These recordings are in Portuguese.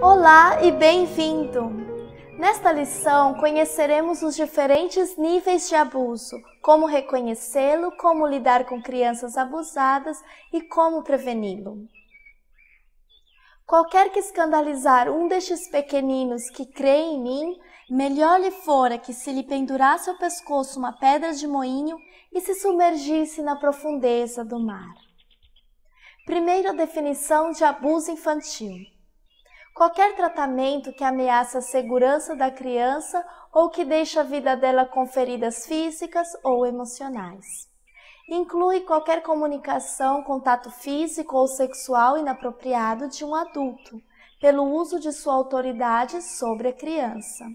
Olá e bem-vindo! Nesta lição, conheceremos os diferentes níveis de abuso, como reconhecê-lo, como lidar com crianças abusadas e como preveni-lo. Qualquer que escandalizar um destes pequeninos que crê em mim, melhor lhe fora que se lhe pendurasse ao pescoço uma pedra de moinho e se submergisse na profundeza do mar. Primeira definição de abuso infantil. Qualquer tratamento que ameaça a segurança da criança ou que deixa a vida dela com feridas físicas ou emocionais. Inclui qualquer comunicação, contato físico ou sexual inapropriado de um adulto, pelo uso de sua autoridade sobre a criança.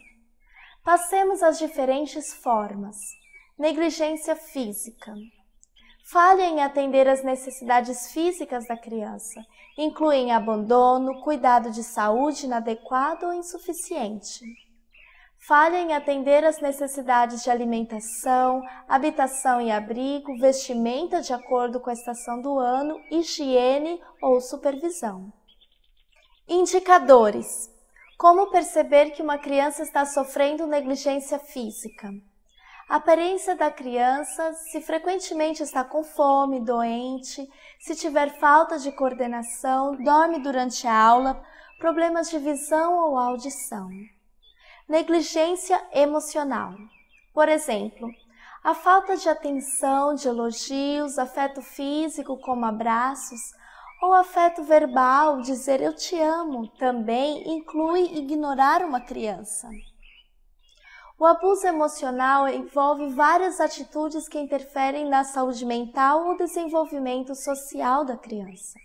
Passemos às diferentes formas. Negligência física. Falha em atender às necessidades físicas da criança, incluem abandono, cuidado de saúde inadequado ou insuficiente. Falha em atender às necessidades de alimentação, habitação e abrigo, vestimenta de acordo com a estação do ano, higiene ou supervisão. Indicadores. Como perceber que uma criança está sofrendo negligência física? A aparência da criança, se frequentemente está com fome, doente, se tiver falta de coordenação, dorme durante a aula, problemas de visão ou audição. Negligência emocional. Por exemplo, a falta de atenção, de elogios, afeto físico como abraços, ou afeto verbal, dizer eu te amo, também inclui ignorar uma criança. O abuso emocional envolve várias atitudes que interferem na saúde mental ou desenvolvimento social da criança.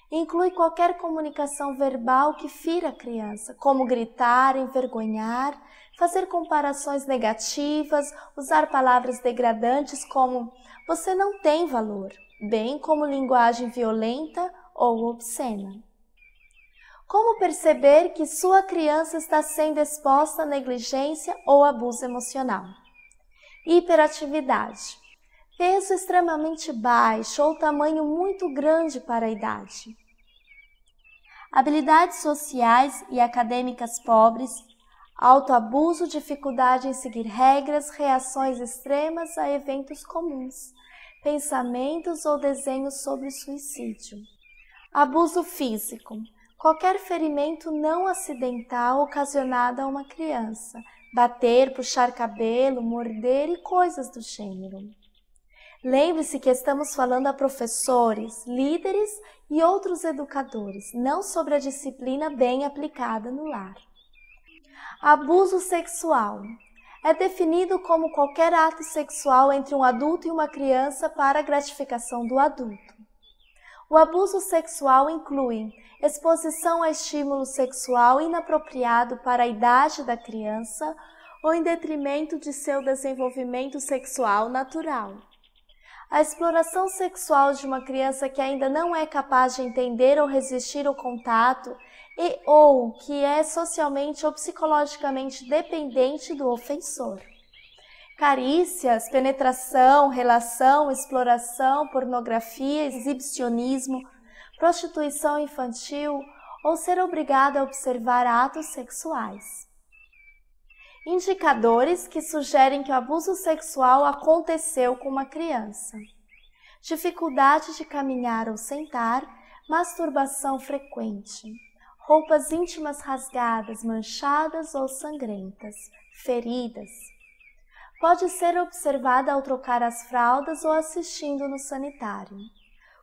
Inclui qualquer comunicação verbal que fira a criança, como gritar, envergonhar, fazer comparações negativas, usar palavras degradantes como você não tem valor, bem como linguagem violenta ou obscena. Como perceber que sua criança está sendo exposta a negligência ou abuso emocional? Hiperatividade. Peso extremamente baixo ou tamanho muito grande para a idade. Habilidades sociais e acadêmicas pobres, autoabuso, dificuldade em seguir regras, reações extremas a eventos comuns, pensamentos ou desenhos sobre suicídio. Abuso físico. Qualquer ferimento não acidental ocasionado a uma criança, bater, puxar cabelo, morder e coisas do gênero. Lembre-se que estamos falando a professores, líderes e outros educadores, não sobre a disciplina bem aplicada no lar. Abuso sexual. É definido como qualquer ato sexual entre um adulto e uma criança para a gratificação do adulto. O abuso sexual inclui exposição a estímulo sexual inapropriado para a idade da criança ou em detrimento de seu desenvolvimento sexual natural. A exploração sexual de uma criança que ainda não é capaz de entender ou resistir ao contato ou que é socialmente ou psicologicamente dependente do ofensor. Carícias, penetração, relação, exploração, pornografia, exibicionismo, prostituição infantil ou ser obrigada a observar atos sexuais. Indicadores que sugerem que o abuso sexual aconteceu com uma criança. Dificuldade de caminhar ou sentar, masturbação frequente, roupas íntimas rasgadas, manchadas ou sangrentas, feridas. Pode ser observada ao trocar as fraldas ou assistindo no sanitário.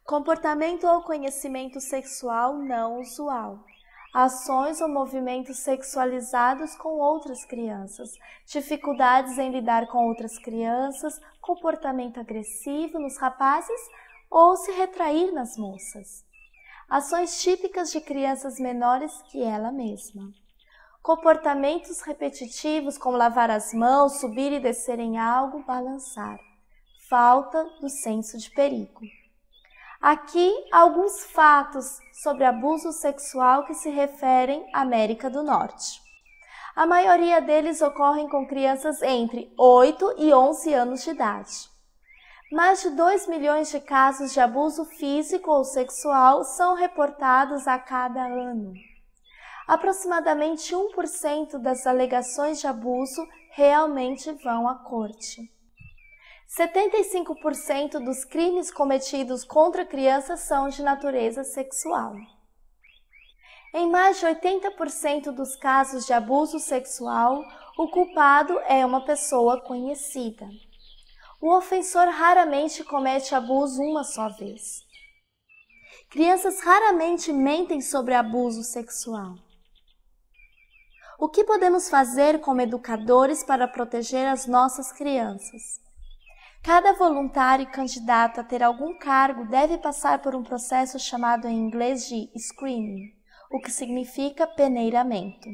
Comportamento ou conhecimento sexual não usual. Ações ou movimentos sexualizados com outras crianças. Dificuldades em lidar com outras crianças. Comportamento agressivo nos rapazes ou se retrair nas moças. Ações típicas de crianças menores que ela mesma. Comportamentos repetitivos como lavar as mãos, subir e descer em algo, balançar. Falta do senso de perigo. Aqui, alguns fatos sobre abuso sexual que se referem à América do Norte. A maioria deles ocorrem com crianças entre 8 e 11 anos de idade. Mais de 2 milhões de casos de abuso físico ou sexual são reportados a cada ano. Aproximadamente 1% das alegações de abuso realmente vão à corte. 75% dos crimes cometidos contra crianças são de natureza sexual. Em mais de 80% dos casos de abuso sexual, o culpado é uma pessoa conhecida. O ofensor raramente comete abuso uma só vez. Crianças raramente mentem sobre abuso sexual. O que podemos fazer como educadores para proteger as nossas crianças? Cada voluntário e candidato a ter algum cargo deve passar por um processo chamado em inglês de screening, o que significa peneiramento.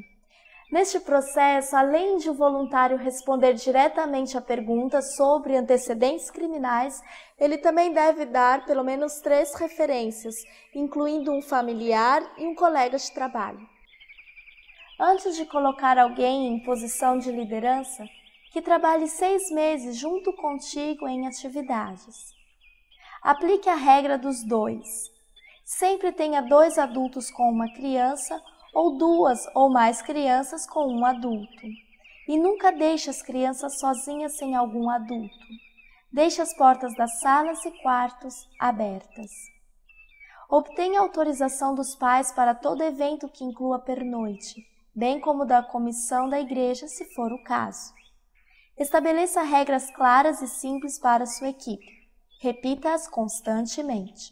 Neste processo, além de o voluntário responder diretamente a perguntas sobre antecedentes criminais, ele também deve dar pelo menos 3 referências, incluindo um familiar e um colega de trabalho. Antes de colocar alguém em posição de liderança, que trabalhe 6 meses junto contigo em atividades. Aplique a regra dos 2. Sempre tenha 2 adultos com uma criança ou 2 ou mais crianças com um adulto. E nunca deixe as crianças sozinhas sem algum adulto. Deixe as portas das salas e quartos abertas. Obtenha autorização dos pais para todo evento que inclua pernoite, bem como da comissão da igreja, se for o caso. Estabeleça regras claras e simples para a sua equipe. Repita-as constantemente.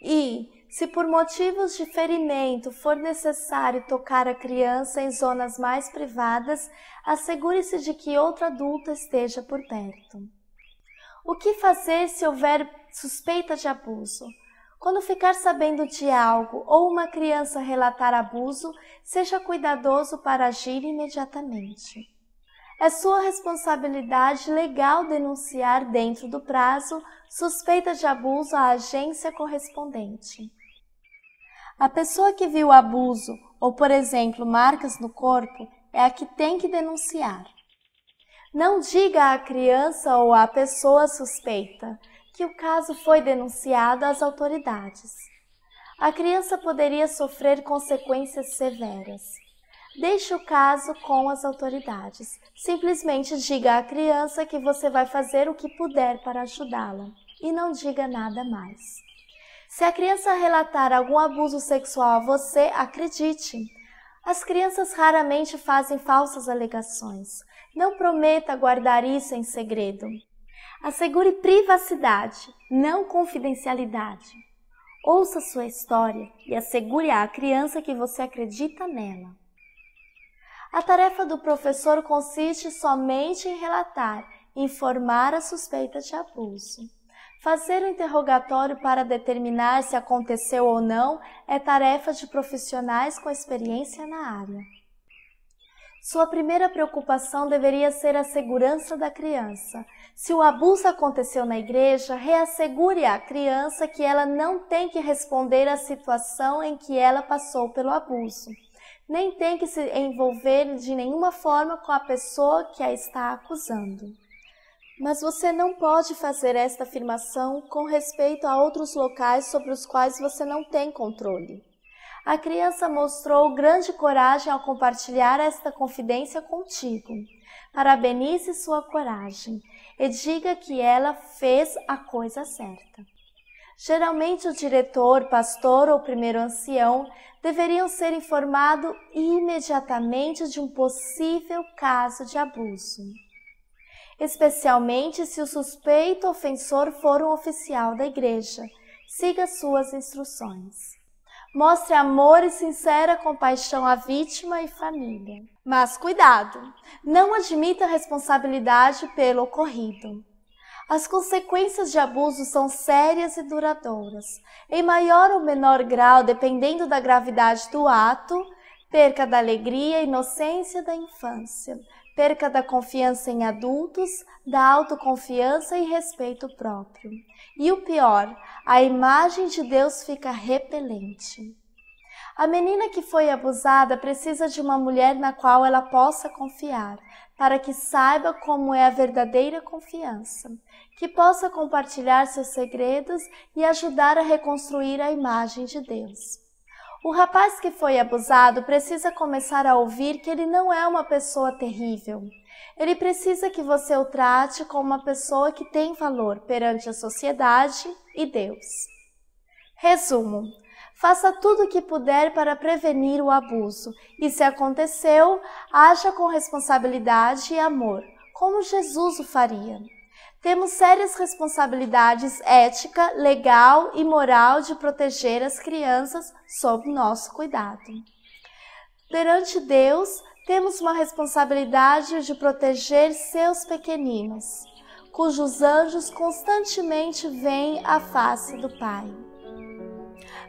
E, se por motivos de ferimento for necessário tocar a criança em zonas mais privadas, assegure-se de que outro adulto esteja por perto. O que fazer se houver suspeita de abuso? Quando ficar sabendo de algo ou uma criança relatar abuso, seja cuidadoso para agir imediatamente. É sua responsabilidade legal denunciar dentro do prazo suspeita de abuso à agência correspondente. A pessoa que viu o abuso ou, por exemplo, marcas no corpo é a que tem que denunciar. Não diga à criança ou à pessoa suspeita que o caso foi denunciado às autoridades. A criança poderia sofrer consequências severas. Deixe o caso com as autoridades. Simplesmente diga à criança que você vai fazer o que puder para ajudá-la e não diga nada mais. Se a criança relatar algum abuso sexual a você, acredite. As crianças raramente fazem falsas alegações. Não prometa guardar isso em segredo. Assegure privacidade, não confidencialidade. Ouça sua história e assegure à criança que você acredita nela. A tarefa do professor consiste somente em relatar, informar a suspeita de abuso. Fazer o interrogatório para determinar se aconteceu ou não é tarefa de profissionais com experiência na área. Sua primeira preocupação deveria ser a segurança da criança. Se o abuso aconteceu na igreja, reassegure à criança que ela não tem que responder à situação em que ela passou pelo abuso. Nem tem que se envolver de nenhuma forma com a pessoa que a está acusando. Mas você não pode fazer esta afirmação com respeito a outros locais sobre os quais você não tem controle. A criança mostrou grande coragem ao compartilhar esta confidência contigo. Parabenize sua coragem e diga que ela fez a coisa certa. Geralmente o diretor, pastor ou primeiro ancião deveriam ser informados imediatamente de um possível caso de abuso, especialmente se o suspeito ofensor for um oficial da igreja. Siga suas instruções. Mostre amor e sincera compaixão à vítima e família. Mas cuidado, não admita responsabilidade pelo ocorrido. As consequências de abuso são sérias e duradouras. Em maior ou menor grau, dependendo da gravidade do ato, perca da alegria e inocência da infância, perca da confiança em adultos, da autoconfiança e respeito próprio. E o pior, a imagem de Deus fica repelente. A menina que foi abusada precisa de uma mulher na qual ela possa confiar, para que saiba como é a verdadeira confiança, que possa compartilhar seus segredos e ajudar a reconstruir a imagem de Deus. O rapaz que foi abusado precisa começar a ouvir que ele não é uma pessoa terrível. Ele precisa que você o trate como uma pessoa que tem valor perante a sociedade e Deus. Resumo: faça tudo o que puder para prevenir o abuso e, se aconteceu, haja com responsabilidade e amor, como Jesus o faria. Temos sérias responsabilidades ética, legal e moral de proteger as crianças sob nosso cuidado. Perante Deus, temos uma responsabilidade de proteger seus pequeninos, cujos anjos constantemente veem a face do Pai.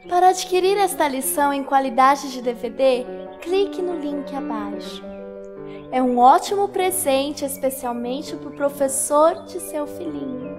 Para adquirir esta lição em qualidade de DVD, clique no link abaixo. É um ótimo presente, especialmente para o professor de seu filhinho.